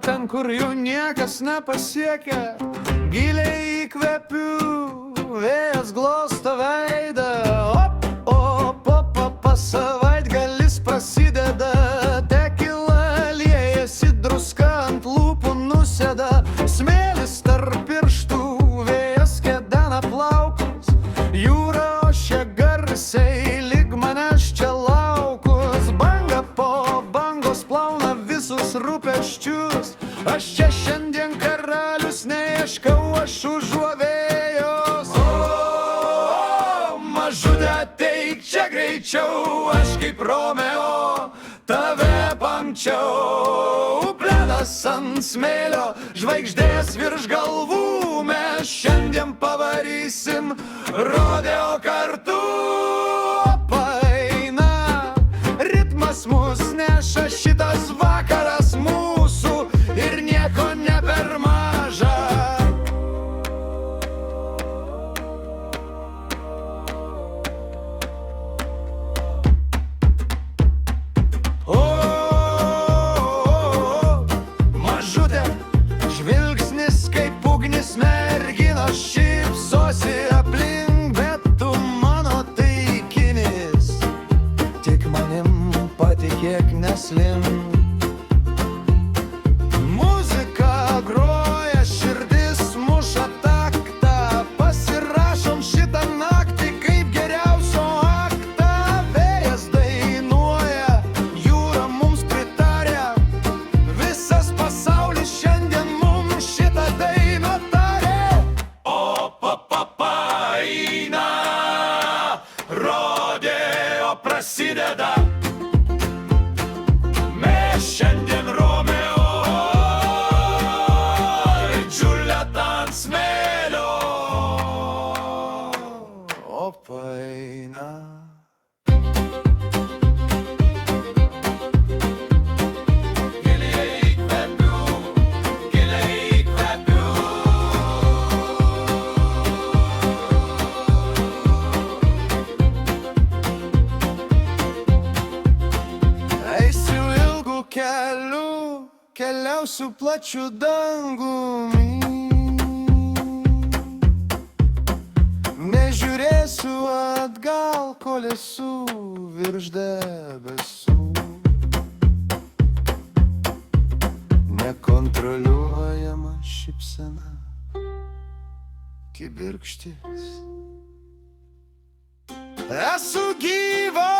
ten, kur jų niekas nepasiekia. Giliai įkvepiu, vėjas glosto veidą. Op, op, op, op, savaitgalis prasideda. Tekila liejasi, druska ant lūpų nusėda. Smėlis tarp pirštų, vėjas kedena plaukus. Jūra ošia garsiai, lyg manęs čia laukus. Banga po bangos plauna visus rūpesčius. Aš čia šiandien karalius, neieškau aš užuovėjos. O, mažutė, ateik čia greičiau, aš kaip Romeo tave pamčiau. Pledas ant smėlio, žvaigždės virš galvų, mes šiandien pavarysim rodeo kartu. Paeina, ritmas mus neša, šitas vakaras mūsų ir nieko ne per maža. O, mažutė, žvilgsnis kaip ugnis, merginos šypsosi aplink, bet tu mano taikinis. Tik manim patikėk, neslink. Muzika groja, širdis muša taktą. Pasirašom šitą naktį kaip geriausio aktą. Vėjas dainuoja, jūra mums pritarė. Visas pasaulis šiandien mums šitą dainą tarė. O, paeina, rodeo prasideda. Mes šiandien Romeo ir Džiulieta ant smėlio. O, paeina. Giliai įkvepiu, giliai įkvepiu. Eisiu ilgų kelių, keliausiu plačiu dangumi. Nežiūrėsiu atgal, kol esu virš debesų. Nekontroliuojama šypsena, kibirkštis. Esu gyvas.